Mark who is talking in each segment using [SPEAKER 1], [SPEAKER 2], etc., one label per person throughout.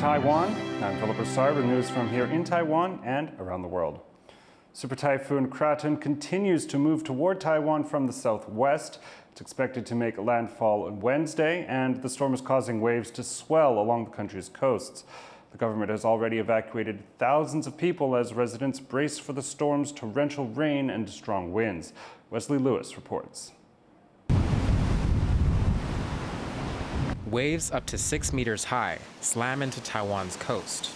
[SPEAKER 1] Taiwan, I'm Brossard with news from here in Taiwan and around the world. Super Typhoon Krathon continues to move toward Taiwan from the southwest. It's expected to make landfall on Wednesday, and the storm is causing waves to swell along the country's coasts. The government has already evacuated thousands of people as residents brace for the storm's torrential rain and strong winds. Wesley Lewis reports.
[SPEAKER 2] Waves up to 6 meters high slam into Taiwan's coast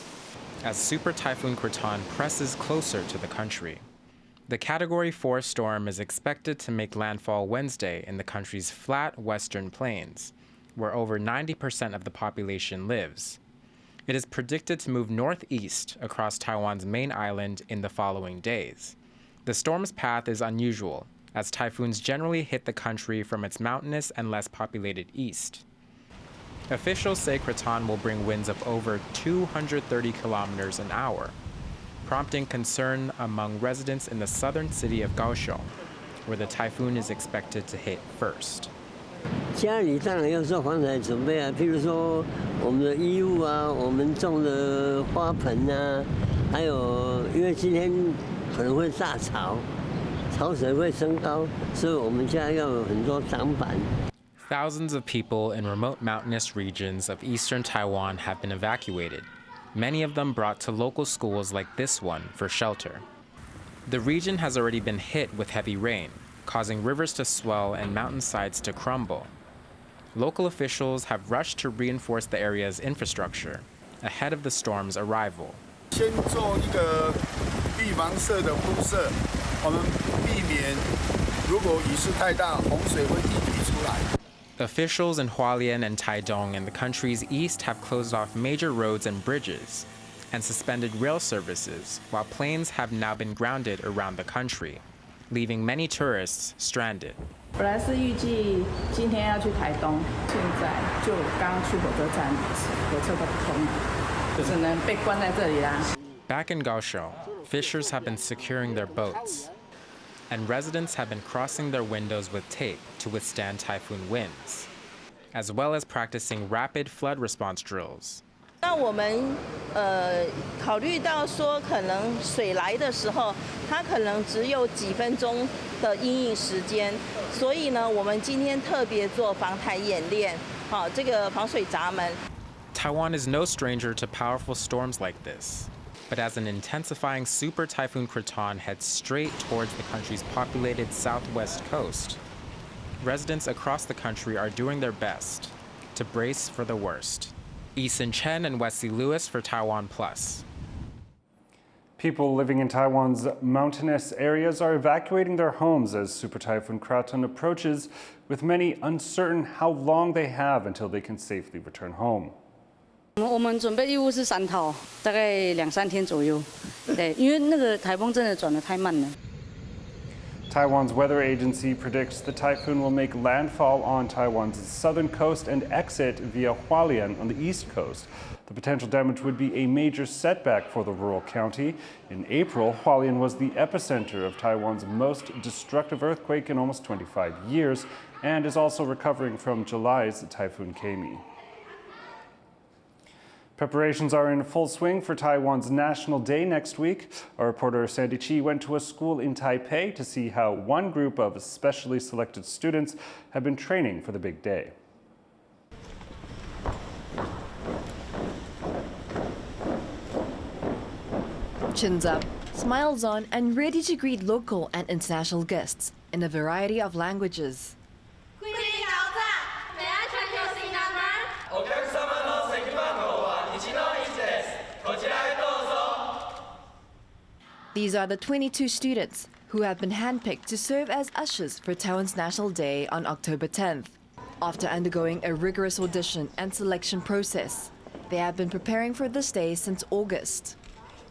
[SPEAKER 2] as Super Typhoon Krathon presses closer to the country. The Category 4 storm is expected to make landfall Wednesday in the country's flat western plains, where over 90% of the population lives. It is predicted to move northeast across Taiwan's main island in the following days. The storm's path is unusual, as typhoons generally hit the country from its mountainous and less populated east. Officials say Krathon will bring winds of over 230 kilometers an hour, prompting concern among residents in the southern city of Kaohsiung, where the typhoon is expected to hit first.
[SPEAKER 3] 家里当然要做防台准备啊，譬如说我们的衣物啊，我们种的花盆啊，还有因为今天可能会大潮，潮水会升高，所以我们家要有很多挡板。
[SPEAKER 2] Thousands of people in remote mountainous regions of eastern Taiwan have been evacuated, many of them brought to local schools like this one for shelter. The region has already been hit with heavy rain, causing rivers to swell and mountainsides to crumble. Local officials have rushed to reinforce the area's infrastructure ahead of the storm's arrival.
[SPEAKER 4] 先做一个预防色的铺设，我们避免如果雨势太大，洪水会溢溢出来。
[SPEAKER 2] Officials in Hualien and Taidong in the country's east have closed off major roads and bridges and suspended rail services, while planes have now been grounded around the country, leaving many tourists stranded.
[SPEAKER 5] 本来是预计今天要去台东，现在就刚去火车站，火车都不通了，只能被关在这里啦。
[SPEAKER 2] Back in Kaohsiung, fishers have been securing their boats, and residents have been crossing their windows with tape to withstand typhoon winds, as well as practicing rapid flood response drills.
[SPEAKER 6] 那我们考虑到说，可能水来的时候，它可能只有几分钟的因应时间，所以呢，我们今天特别做防台演练，好，这个防水闸门。
[SPEAKER 2] Taiwan is no stranger to powerful storms like this. But as an intensifying Super Typhoon Krathon heads straight towards the country's populated southwest coast, residents across the country are doing their best to brace for the worst. Eason Chen and Wesley Lewis for TaiwanPlus.
[SPEAKER 1] People living in Taiwan's mountainous areas are evacuating their homes as Super Typhoon Krathon approaches, with many uncertain how long they have until they can safely return home.
[SPEAKER 7] 我们准备义务是3套，大概2、3天左右。对，因为那个台风真的转得太慢了。
[SPEAKER 1] Taiwan's weather agency predicts the typhoon will make landfall on Taiwan's southern coast and exit via Hualien on the east coast. The potential damage would be a major setback for the rural county. In April, Hualien was the epicenter of Taiwan's most destructive earthquake in almost 25 years and is also recovering from July's Typhoon Kami. Preparations are in full swing for Taiwan's National Day next week. Our reporter Sandy Chi went to a school in Taipei to see how one group of specially selected students have been training for the big day.
[SPEAKER 8] Chins up, smiles on, and ready to greet local and international guests in a variety of languages. These are the 22 students who have been handpicked to serve as ushers for Taiwan's National Day on October 10th. After undergoing a rigorous audition and selection process, they have been preparing for this day since August.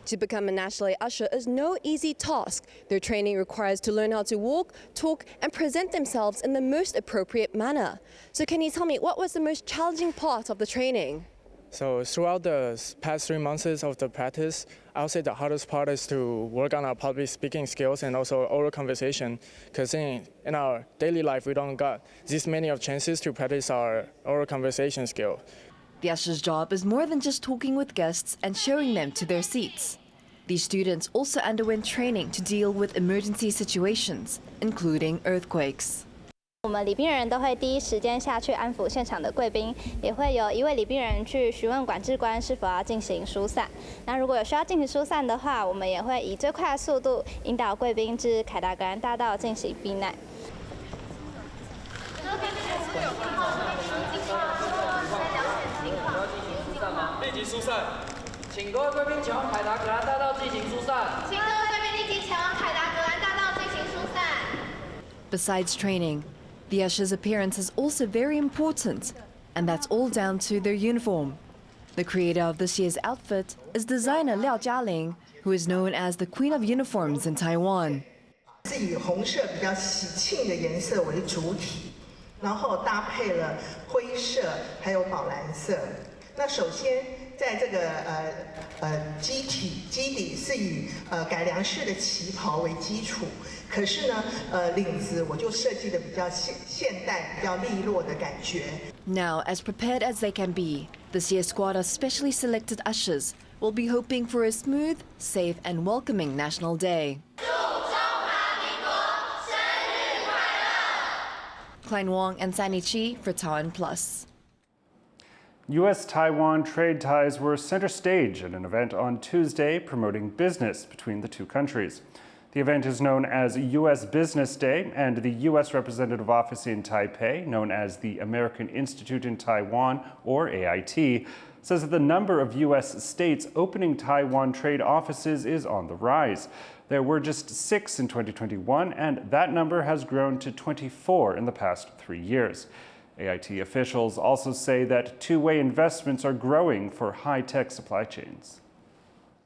[SPEAKER 9] To become a National Day usher is no easy task. Their training requires to learn how to walk, talk, and present themselves in the most appropriate manner. So can you tell me, what was the most challenging part of the training?
[SPEAKER 10] So throughout the past 3 months of the practice, I would say the hardest part is to work on our public speaking skills and also oral conversation, because in our daily life we don't got this many of chances to practice our oral conversation skill.
[SPEAKER 8] The usher's job is more than just talking with guests and showing them to their seats. These students also underwent training to deal with emergency situations, including earthquakes.
[SPEAKER 11] 我们礼宾人都会第一时间下去安抚现场的贵宾，也会有一位礼宾人去询问管制官是否要进行疏散。那如果有需要进行疏散的话，我们也会以最快的速度引导贵宾至凯达格兰大道进行避难。
[SPEAKER 12] 立即疏散，请各位贵宾前往凯达格兰大道进行疏散。请各位贵宾立即前往凯达格兰大道进行疏散。
[SPEAKER 8] Besides training, the ushers' appearance is also very important, and that's all down to their uniform. The creator of this year's outfit is designer Liao Jialing, who is known as the Queen of Uniforms in Taiwan.
[SPEAKER 13] 是以红色比较喜庆的颜色为主体，然后搭配了灰色还有宝蓝色。那首先在这个基底是以改良式的旗袍为基础，可是呢领子我就设计的比较现代、比较利落的感觉。
[SPEAKER 8] Now, as prepared as they can be, this year's squad of specially selected ushers will be hoping for a smooth, safe, and welcoming National Day. Klein Wong and Sanny Chi for TaiwanPlus.
[SPEAKER 1] U.S.-Taiwan trade ties were center stage at an event on Tuesday promoting business between the two countries. The event is known as U.S. Business Day, and the U.S. Representative Office in Taipei, known as the American Institute in Taiwan, or AIT, says that the number of U.S. states opening Taiwan trade offices is on the rise. There were just 6 in 2021, and that number has grown to 24 in the past 3 years. AIT officials also say that two-way investments are growing for high-tech supply chains.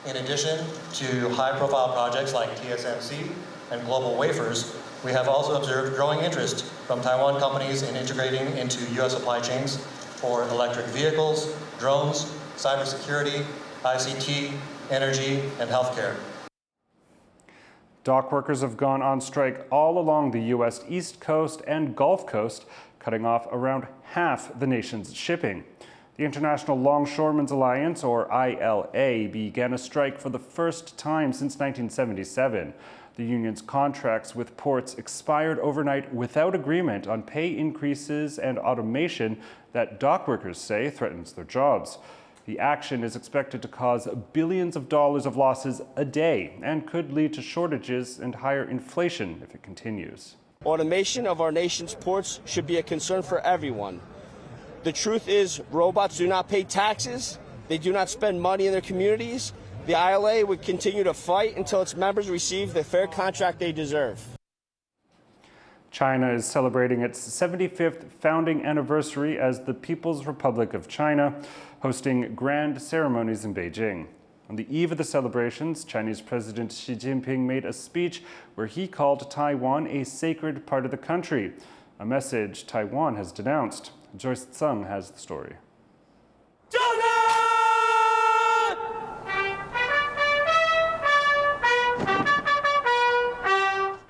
[SPEAKER 14] In addition to high-profile projects like TSMC and Global Wafers, we have also observed growing interest from Taiwan companies in integrating into U.S. supply chains for electric vehicles, drones, cybersecurity, ICT, energy, and healthcare.
[SPEAKER 1] Dockworkers have gone on strike all along the U.S. East Coast and Gulf Coast, cutting off around half the nation's shipping. The International Longshoremen's Alliance, or ILA, began a strike for the first time since 1977. The union's contracts with ports expired overnight without agreement on pay increases and automation that dockworkers say threatens their jobs. The action is expected to cause billions of dollars of losses a day and could lead to shortages and higher inflation if it continues.
[SPEAKER 15] Automation of our nation's ports should be a concern for everyone. The truth is, robots do not pay taxes, they do not spend money in their communities. The ILA would continue to fight until its members receive the fair contract they deserve.
[SPEAKER 1] China is celebrating its 75th founding anniversary as the People's Republic of China, hosting grand ceremonies in Beijing. On the eve of the celebrations, Chinese President Xi Jinping made a speech where he called Taiwan a sacred part of the country, a message Taiwan has denounced. Joyce Tseng has the story.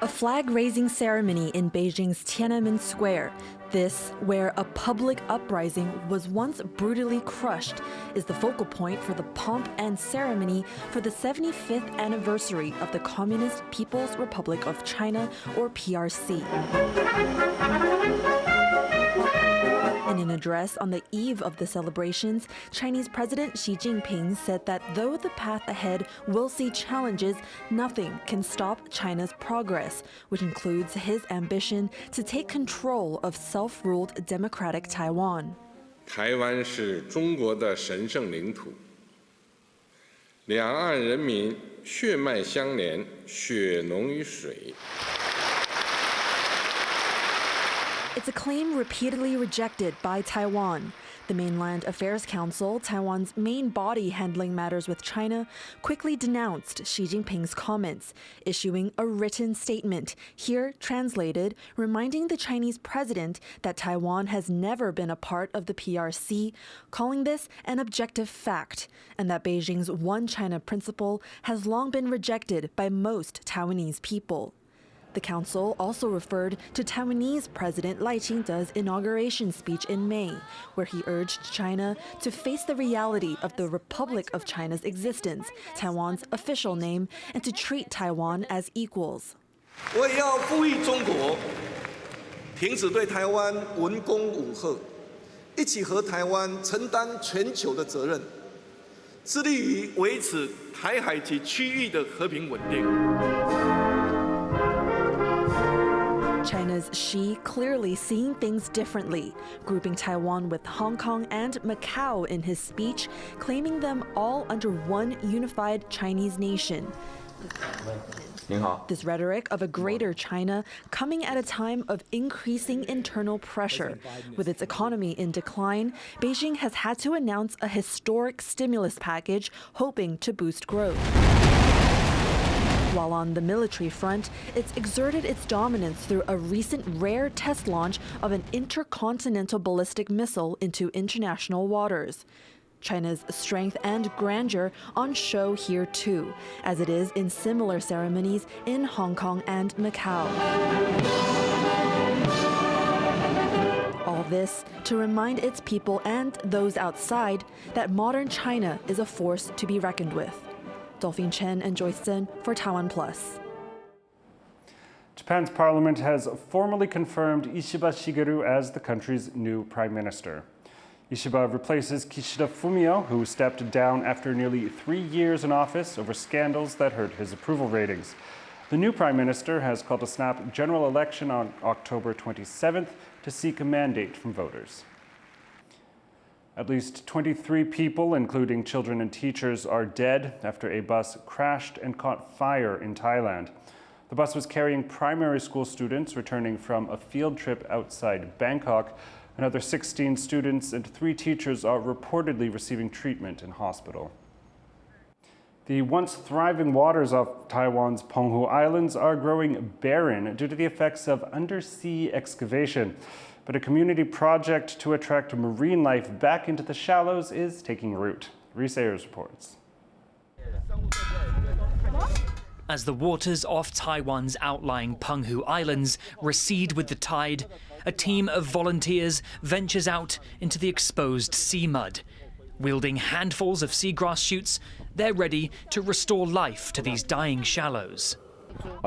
[SPEAKER 16] A flag-raising ceremony in Beijing's Tiananmen Square. This, where a public uprising was once brutally crushed, is the focal point for the pomp and ceremony for the 75th anniversary of the Communist People's Republic of China, or PRC. In an address on the eve of the celebrations, Chinese President Xi Jinping said that though the path ahead will see challenges, nothing can stop China's progress, which includes his ambition to take control of self-ruled democratic Taiwan.
[SPEAKER 17] 台湾是中国的神圣领土，两岸人民血脉相连，血浓于水。
[SPEAKER 16] It's a claim repeatedly rejected by Taiwan. The Mainland Affairs Council, Taiwan's main body handling matters with China, quickly denounced Xi Jinping's comments, issuing a written statement, here translated, reminding the Chinese president that Taiwan has never been a part of the PRC, calling this an objective fact, and that Beijing's One China principle has long been rejected by most Taiwanese people. The council also referred to Taiwanese President Lai Ching-te's inauguration speech in May, where he urged China to face the reality of the Republic of China's existence, Taiwan's official name, and to treat Taiwan as equals.
[SPEAKER 18] 我也要呼吁中国停止对台湾文攻武吓，一起和台湾承担全球的责任，致力于维持台海及区域的和平稳定。
[SPEAKER 16] China's Xi clearly seeing things differently, grouping Taiwan with Hong Kong and Macau in his speech, claiming them all under one unified Chinese nation. This rhetoric of a greater China coming at a time of increasing internal pressure. With its economy in decline, Beijing has had to announce a historic stimulus package hoping to boost growth. While on the military front, it's exerted its dominance through a recent rare test launch of an intercontinental ballistic missile into international waters. China's strength and grandeur on show here too, as it is in similar ceremonies in Hong Kong and Macau. All this to remind its people and those outside that modern China is a force to be reckoned with. Dolphin Chen and Joyce Zhen for TaiwanPlus.
[SPEAKER 1] Japan's parliament has formally confirmed Ishiba Shigeru as the country's new prime minister. Ishiba replaces Kishida Fumio, who stepped down after nearly 3 years in office over scandals that hurt his approval ratings. The new prime minister has called a snap general election on October 27th to seek a mandate from voters. At least 23 people, including children and teachers, are dead after a bus crashed and caught fire in Thailand. The bus was carrying primary school students returning from a field trip outside Bangkok. Another 16 students and 3 teachers are reportedly receiving treatment in hospital. The once thriving waters off Taiwan's Penghu Islands are growing barren due to the effects of undersea excavation. But a community project to attract marine life back into the shallows is taking root. Reese Ayers reports.
[SPEAKER 19] As the waters off Taiwan's outlying Penghu Islands recede with the tide, a team of volunteers ventures out into the exposed sea mud. Wielding handfuls of seagrass shoots, they're ready to restore life to these dying shallows.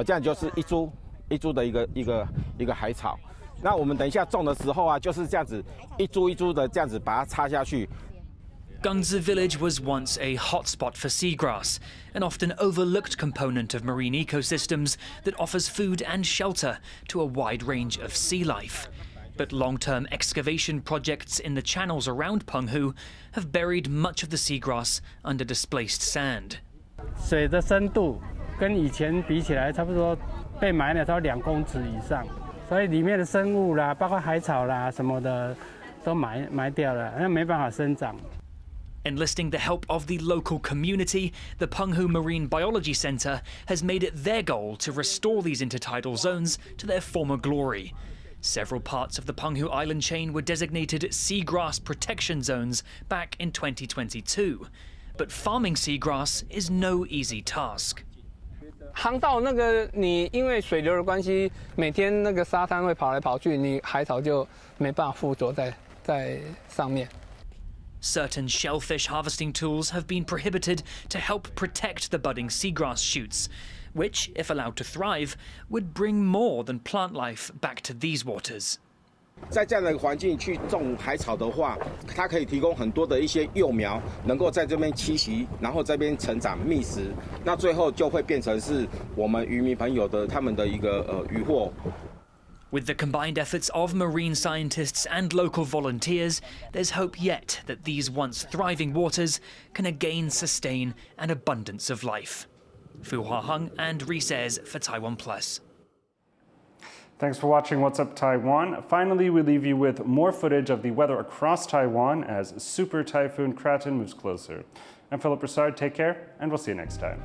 [SPEAKER 20] 这样就是一株一株的一个海草。那我们等一下种的时候啊，就是这样子一株一株的这样子把它插下去。
[SPEAKER 19] Gungzi village was once a hotspot for seagrass, an often overlooked component of marine ecosystems that offers food and shelter to a wide range of sea life. But long-term excavation projects in the channels around Penghu have buried much of the seagrass under displaced sand.
[SPEAKER 21] 水的深度跟以前比起来，差不多被埋了到2公尺以上，所以里面的生物啦，包括海草啦什么的，都埋掉了，那没办法生长。
[SPEAKER 19] Enlisting the help of the local community, the Penghu Marine Biology Centre has made it their goal to restore these intertidal zones to their former glory. Several parts of the Penghu Island chain were designated seagrass protection zones back in 2022. But farming seagrass is no easy task.
[SPEAKER 21] 航道那个你因为水流的关系，每天那个沙滩会跑来跑去，你海草就没办法附着在上面。
[SPEAKER 19] Certain shellfish harvesting tools have been prohibited to help protect the budding seagrass shoots, which, if allowed to thrive, would bring more than plant life back to these waters.
[SPEAKER 20] 在这样的环境去种海草的话，它可以提供很多的一些幼苗，能够在这边栖息，然后这边成长觅食，那最后就会变成是我们渔民朋友的他们的一个渔获。
[SPEAKER 19] With the combined efforts of marine scientists and local volunteers, there's hope yet that these once thriving waters can again sustain an abundance of life. Fu Huaheng and Resigns for TaiwanPlus.
[SPEAKER 1] Thanks for watching What's Up Taiwan. Finally, we leave you with more footage of the weather across Taiwan as Super Typhoon Krathon moves closer. I'm Philip Brossard. Take care, and we'll see you next time.